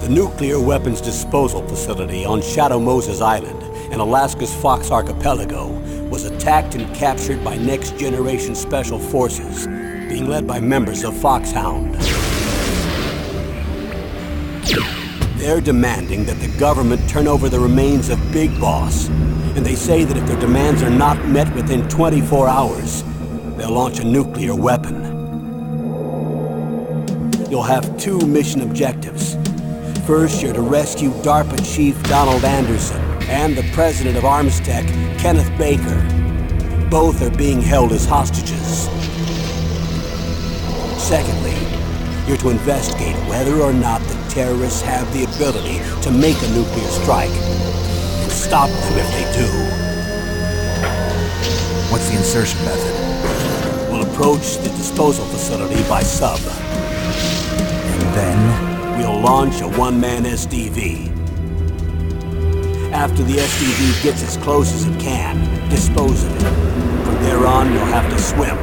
The nuclear weapons disposal facility on Shadow Moses Island in Alaska's Fox Archipelago was attacked and captured by Next Generation Special Forces, being led by members of Foxhound. They're demanding that the government turn over the remains of Big Boss, and they say that if their demands are not met within 24 hours, they'll launch a nuclear weapon. You'll have two mission objectives. First, you're to rescue DARPA Chief Donald Anderson and the President of Armstech, Kenneth Baker. Both are being held as hostages. Secondly, you're to investigate whether or not the terrorists have the ability to make a nuclear strike, and stop them if they do. What's the insertion method? We'll approach the disposal facility by sub. And then? We'll launch a one-man SDV. After the SDV gets as close as it can, dispose of it. From there on, you'll have to swim.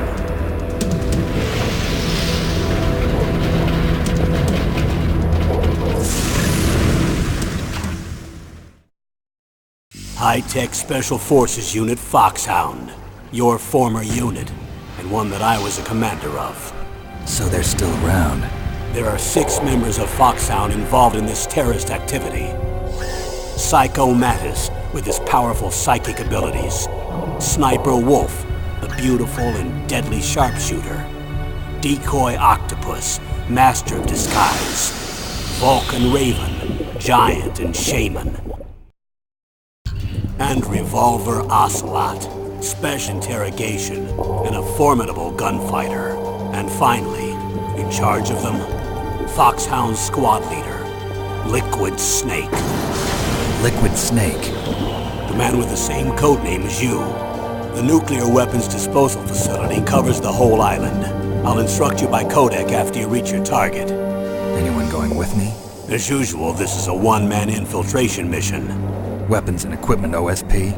High-Tech Special Forces Unit Foxhound. Your former unit, and one that I was a commander of. So they're still around. There are 6 members of Foxhound involved in this terrorist activity. Psycho Mattis, with his powerful psychic abilities. Sniper Wolf, the beautiful and deadly sharpshooter. Decoy Octopus, master of disguise. Vulcan Raven, giant and shaman. And Revolver Ocelot, special interrogation, and a formidable gunfighter. And finally, in charge of them, Foxhound's squad leader, Liquid Snake. Liquid Snake? The man with the same codename as you. The nuclear weapons disposal facility covers the whole island. I'll instruct you by codec after you reach your target. Anyone going with me? As usual, this is a one-man infiltration mission. Weapons and equipment OSP?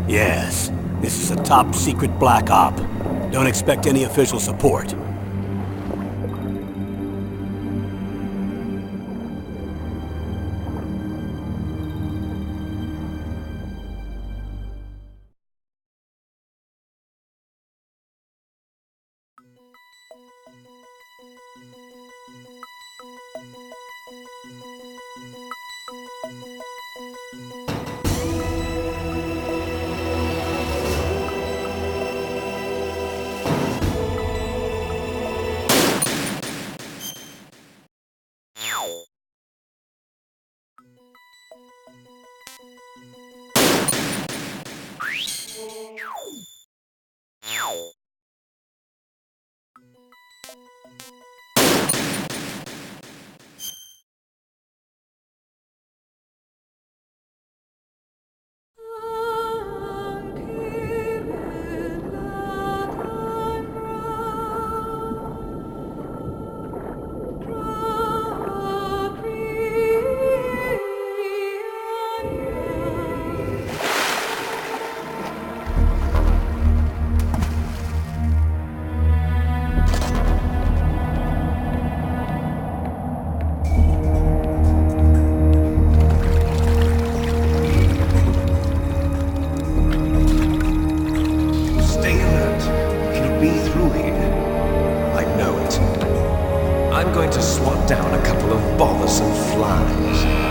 Yes. This is a top-secret black op. Don't expect any official support. I'm going to swat down a couple of bothersome flies.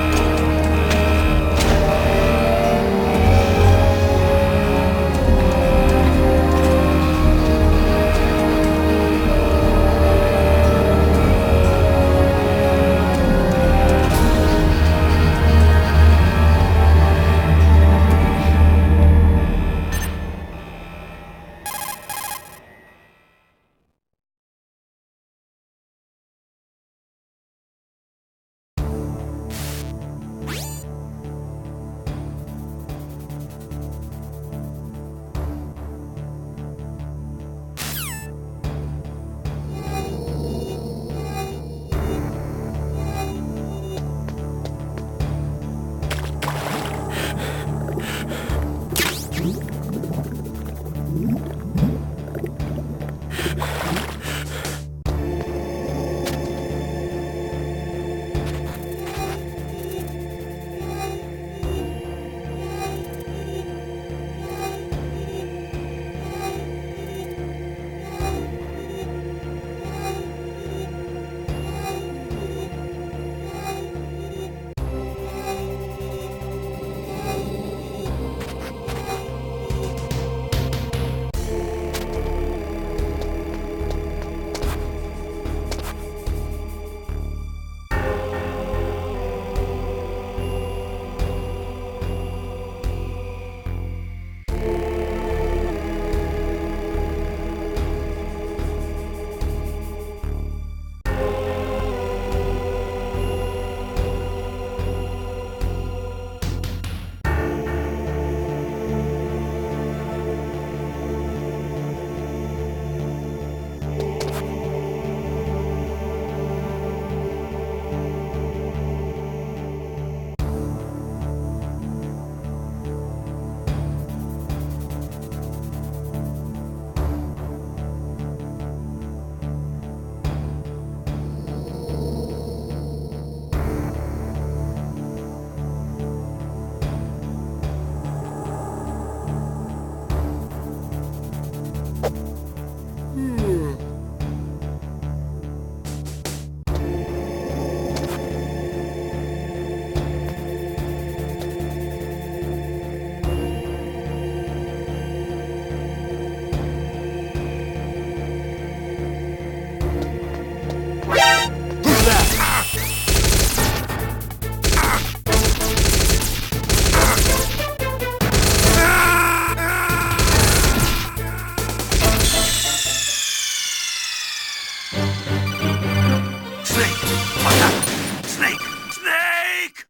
Snake! Snake!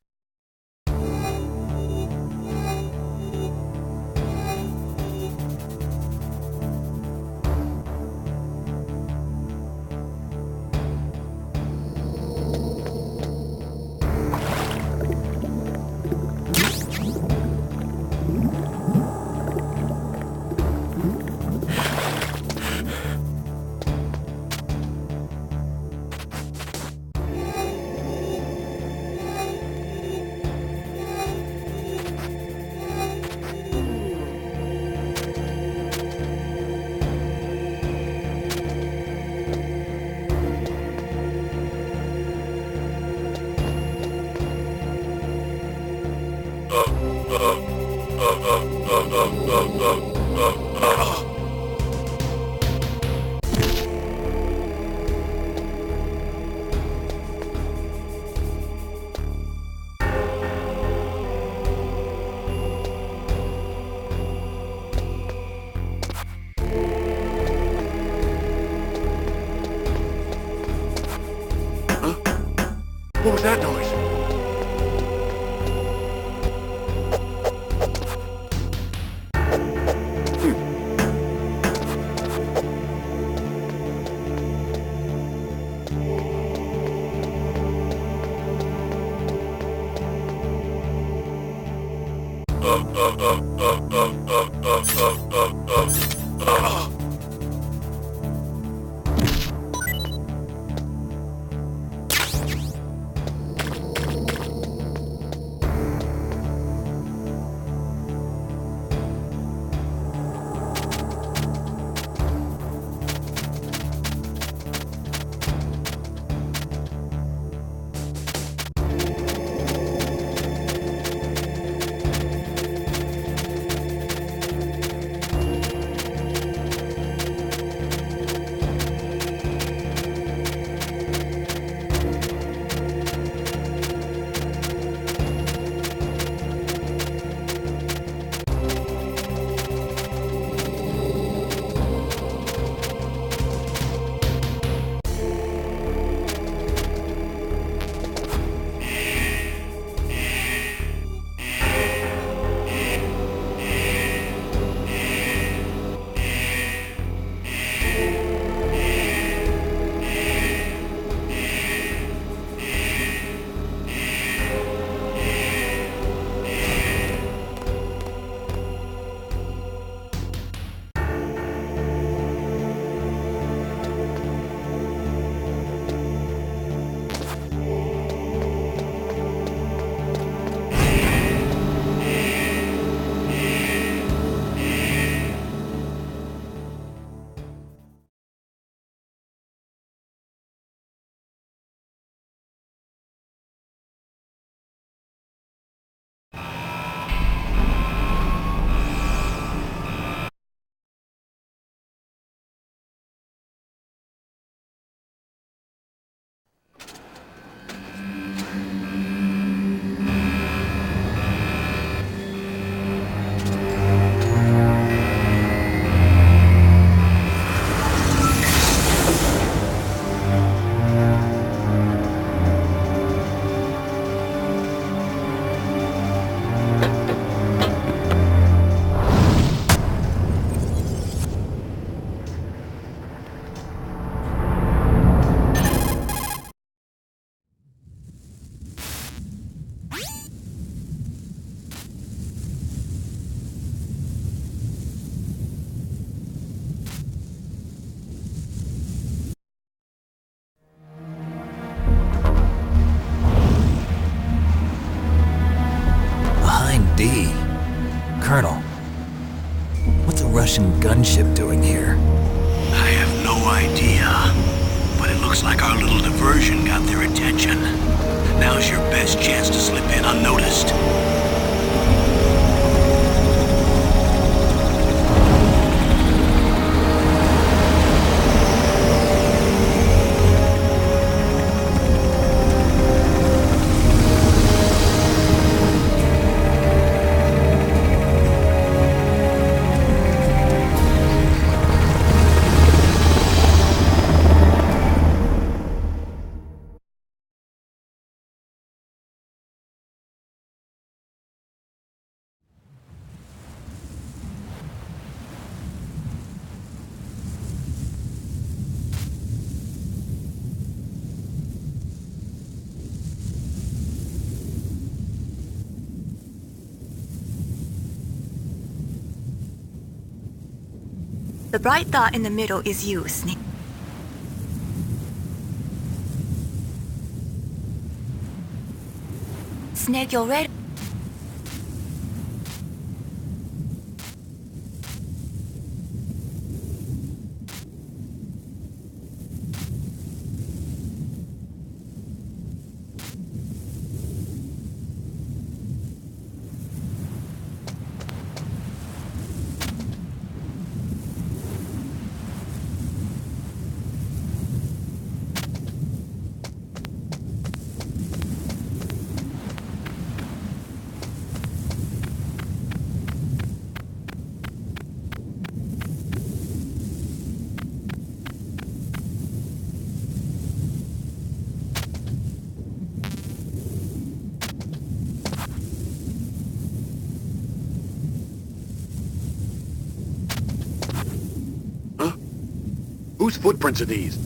What was that noise? D. Colonel, what's a Russian gunship doing here? I have no idea. But it looks like our little diversion got their attention. Now's your best chance to slip in unnoticed. The bright dot in the middle is you, Snake. Snake, you're ready. Whose footprints are these?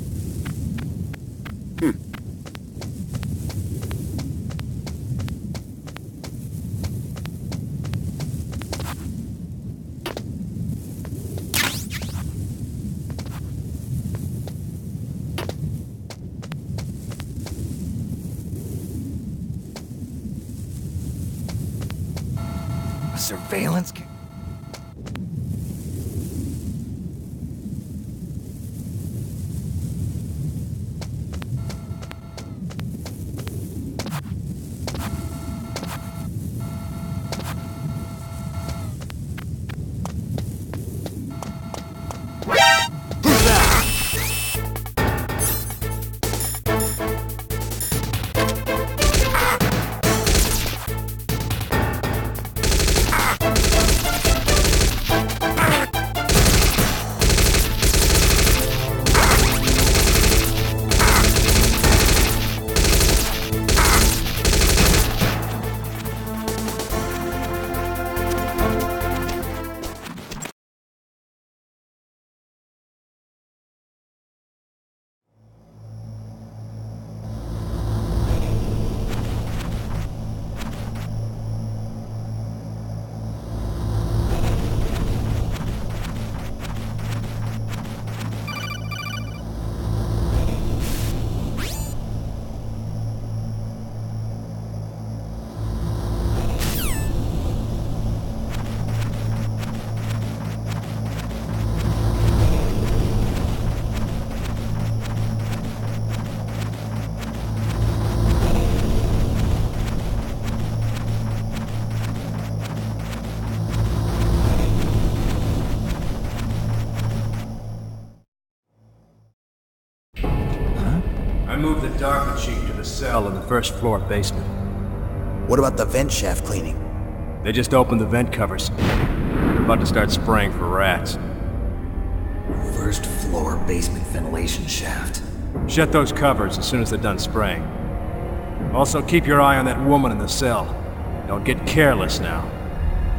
A surveillance ca- I moved the Darker Chief to the cell in the first floor basement. What about the vent shaft cleaning? They just opened the vent covers. They're about to start spraying for rats. First floor basement ventilation shaft. Shut those covers as soon as they're done spraying. Also, keep your eye on that woman in the cell. Don't get careless now.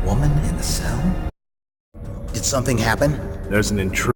Woman in the cell? Did something happen? There's an intruder.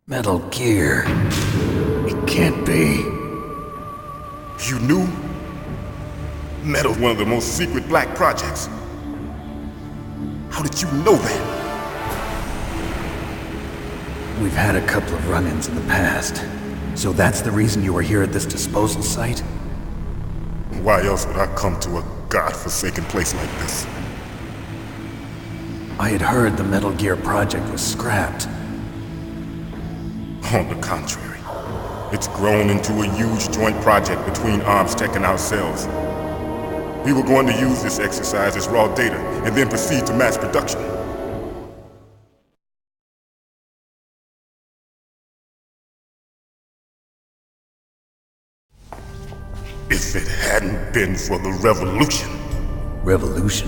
Metal Gear. It can't be. You knew? Metal's one of the most secret black projects. How did you know that? We've had a couple of run-ins in the past. So that's the reason you were here at this disposal site? Why else would I come to a god-forsaken place like this? I had heard the Metal Gear project was scrapped. On the contrary, it's grown into a huge joint project between ArmsTech and ourselves. We were going to use this exercise as raw data and then proceed to mass production. If it hadn't been for the revolution. Revolution?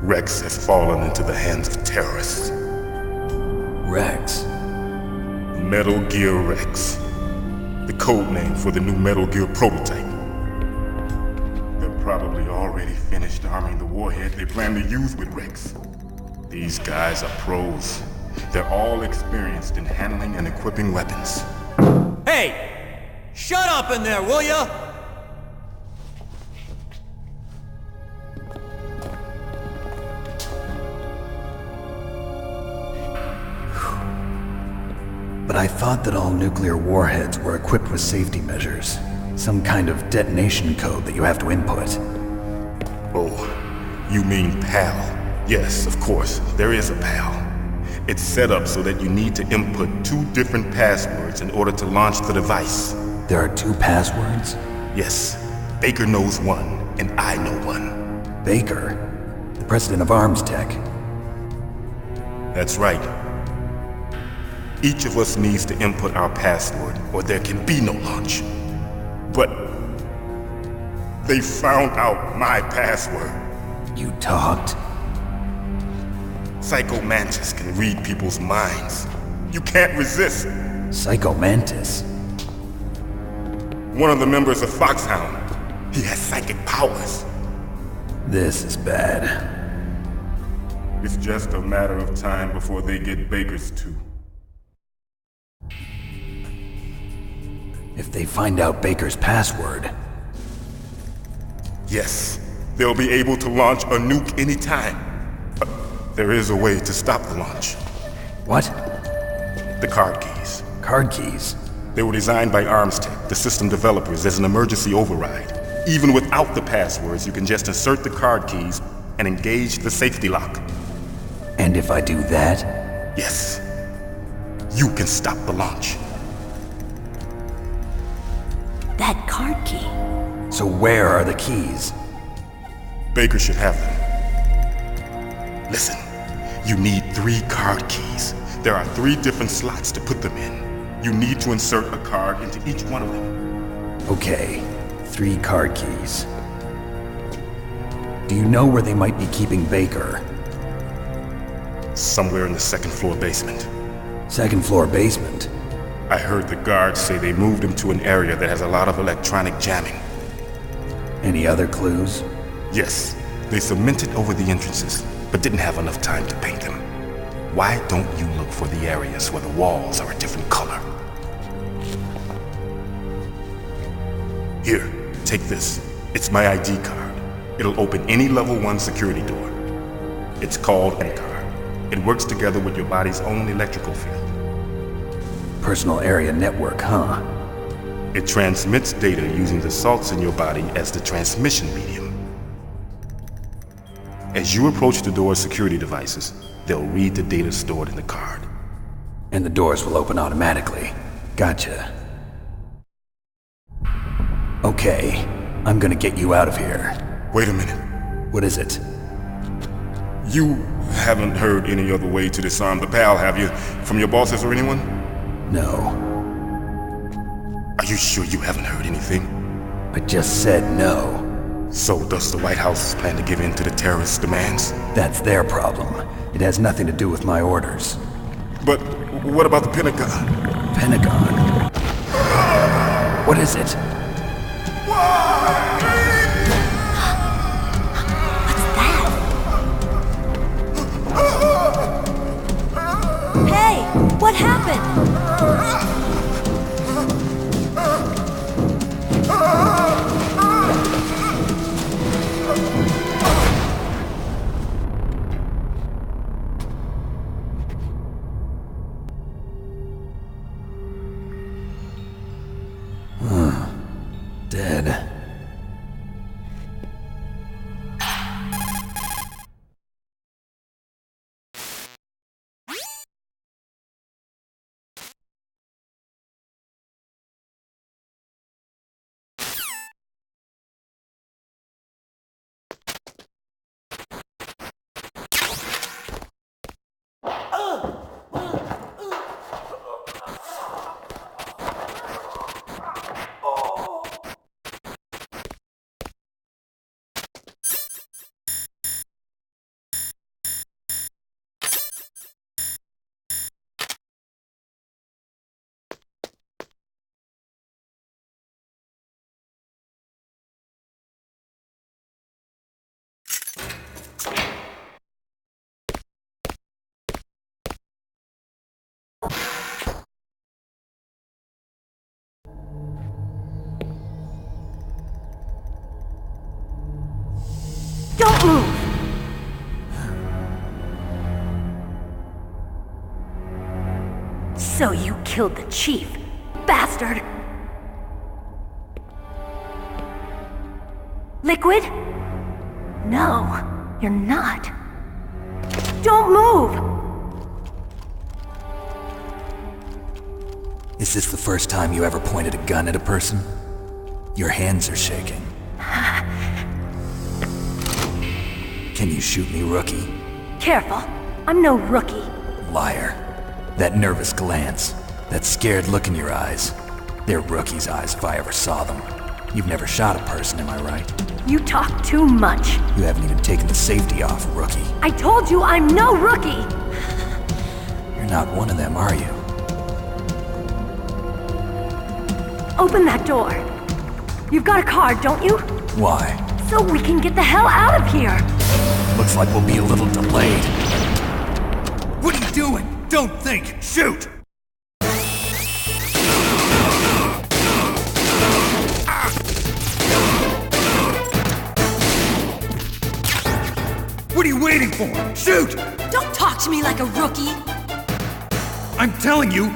Rex has fallen into the hands of terrorists. Rex? Metal Gear Rex. The code name for the new Metal Gear prototype. They're probably already finished arming the warhead they plan to use with Rex. These guys are pros. They're all experienced in handling and equipping weapons. Hey! Shut up in there, will ya? But I thought that all nuclear warheads were equipped with safety measures. Some kind of detonation code that you have to input. Oh, you mean PAL? Yes, of course, there is a PAL. It's set up so that you need to input 2 different passwords in order to launch the device. There are 2 passwords? Yes, Baker knows one, and I know one. Baker? The president of ArmsTech? That's right. Each of us needs to input our password, or there can be no launch. But they found out my password. You talked? Psycho Mantis can read people's minds. You can't resist. Psycho Mantis? One of the members of Foxhound. He has psychic powers. This is bad. It's just a matter of time before they get Baker's too. If they find out Baker's password... Yes, they'll be able to launch a nuke anytime. There is a way to stop the launch. What? The card keys. Card keys? They were designed by ArmsTech, the system developers, as an emergency override. Even without the passwords, you can just insert the card keys and engage the safety lock. And if I do that? Yes. You can stop the launch. That card key. So where are the keys? Baker should have them. Listen, you need 3 card keys. There are 3 different slots to put them in. You need to insert a card into each one of them. Okay, 3 card keys. Do you know where they might be keeping Baker? Somewhere in the 2nd floor basement. 2nd floor basement? I heard the guards say they moved him to an area that has a lot of electronic jamming. Any other clues? Yes, they cemented over the entrances, but didn't have enough time to paint them. Why don't you look for the areas where the walls are a different color? Here, take this. It's my ID card. It'll open any level 1 security door. It's called an card. It works together with your body's own electrical field. Personal area network, huh? It transmits data using the salts in your body as the transmission medium. As you approach the door's security devices, they'll read the data stored in the card. And the doors will open automatically. Gotcha. Okay, I'm gonna get you out of here. Wait a minute. What is it? You haven't heard any other way to disarm the PAL, have you? From your bosses or anyone? No. Are you sure you haven't heard anything? I just said no. So does the White House plan to give in to the terrorists' demands? That's their problem. It has nothing to do with my orders. But what about the Pentagon? Pentagon? What is it? Don't move! So you killed the chief, bastard! Liquid? No, you're not. Don't move! Is this the first time you ever pointed a gun at a person? Your hands are shaking. Can you shoot me, rookie? Careful, I'm no rookie. Liar. That nervous glance, that scared look in your eyes. They're rookie's eyes if I ever saw them. You've never shot a person, am I right? You talk too much. You haven't even taken the safety off, rookie. I told you I'm no rookie! You're not one of them, are you? Open that door. You've got a card, don't you? Why? So we can get the hell out of here! Looks like we'll be a little delayed. What are you doing? Don't think! Shoot! What are you waiting for? Shoot! Don't talk to me like a rookie! I'm telling you!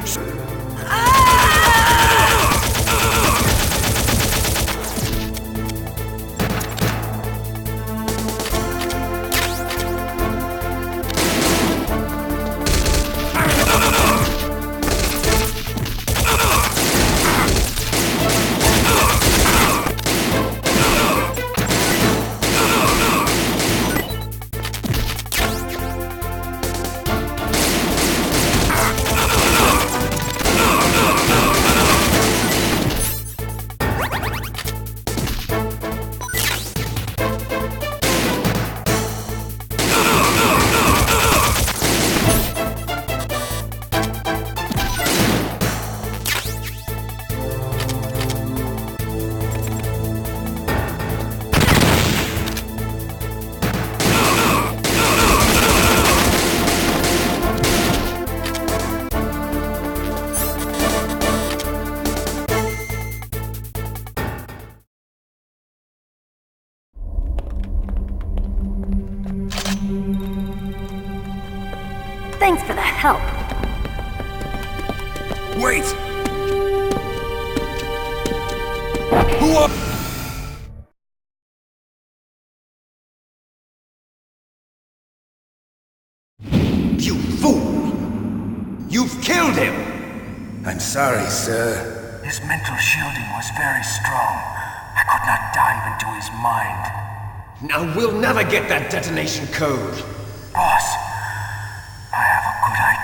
Thanks for the help. Wait! Who are... You fool! You've killed him! I'm sorry, sir. His mental shielding was very strong. I could not dive into his mind. Now we'll never get that detonation code. Boss, I have a good idea.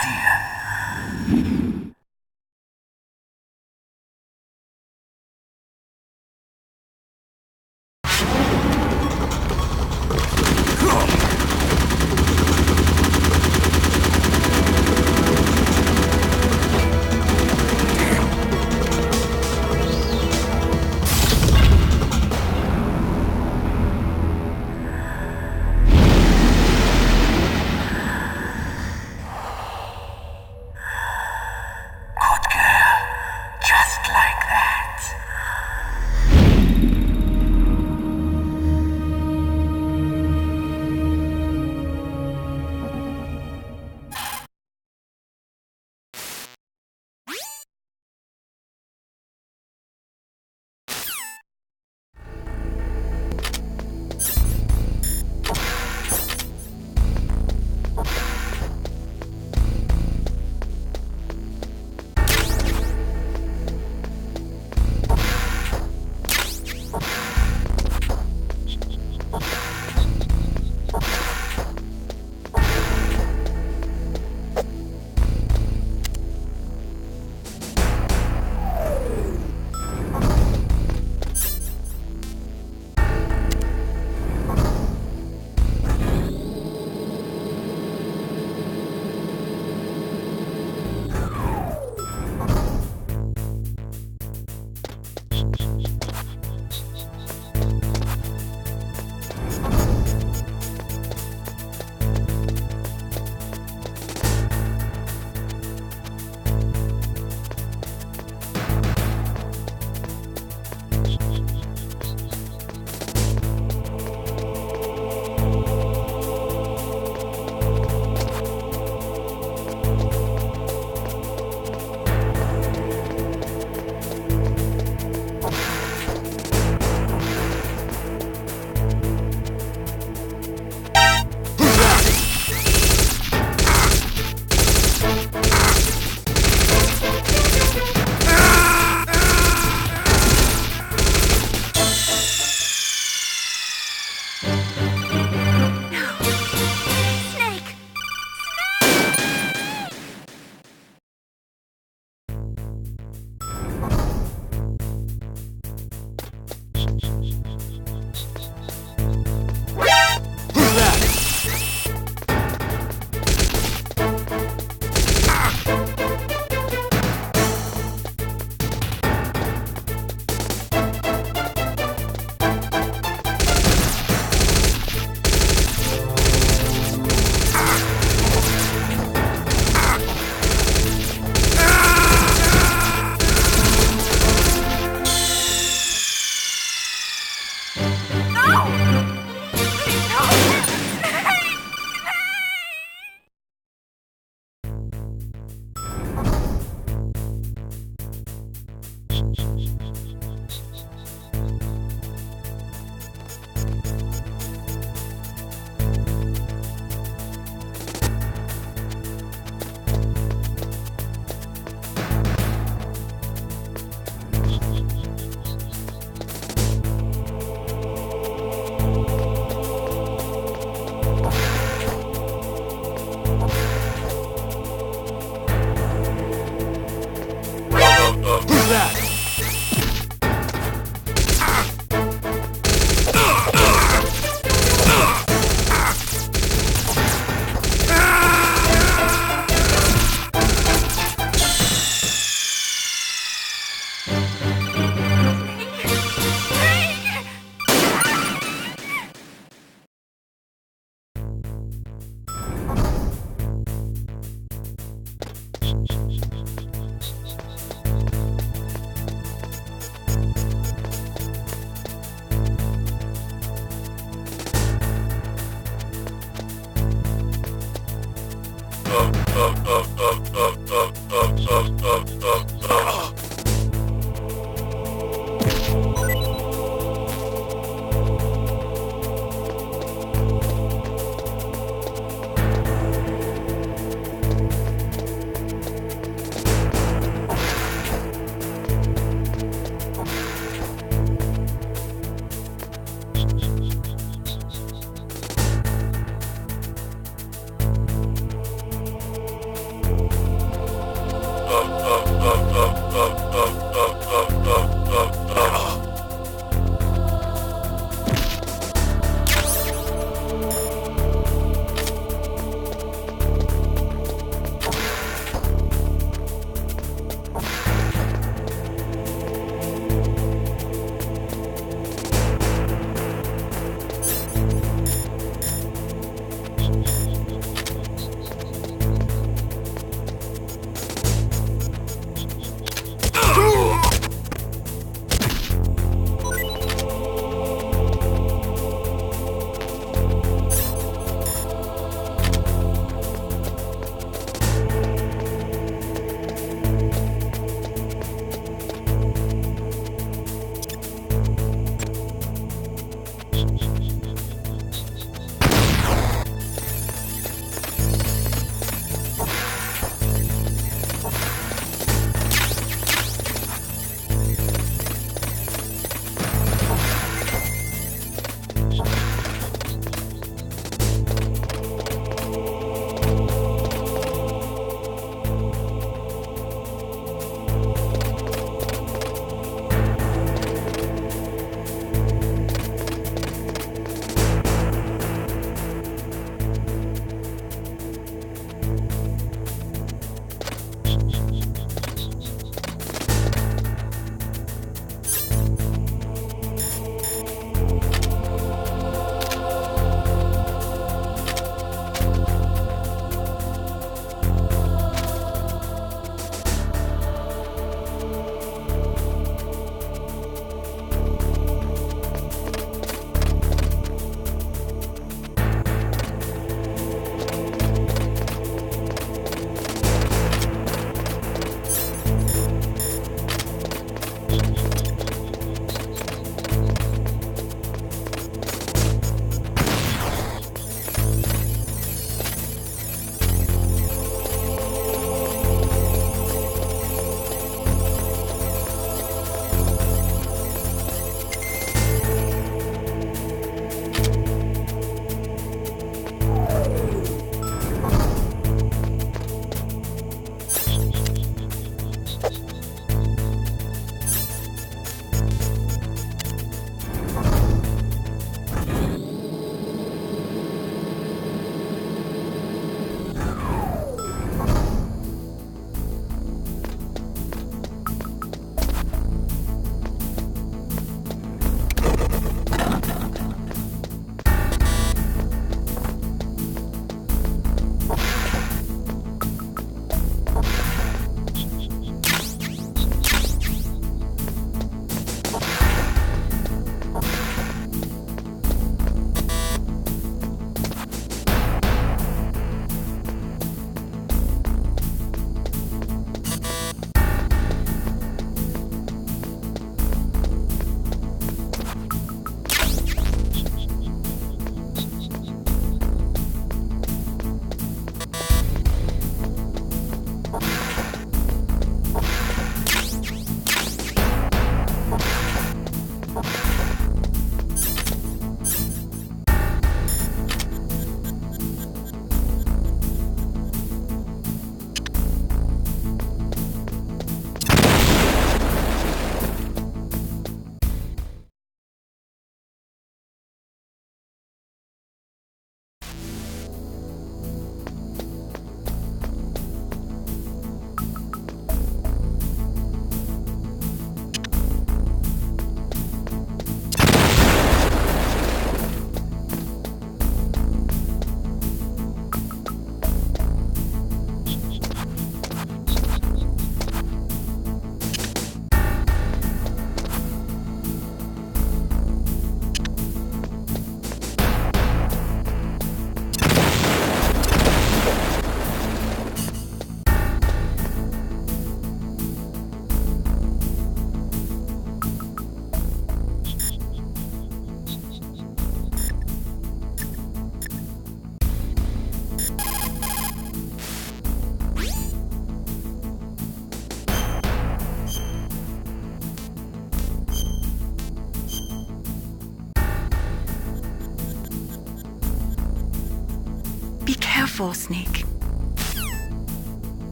before, Snake.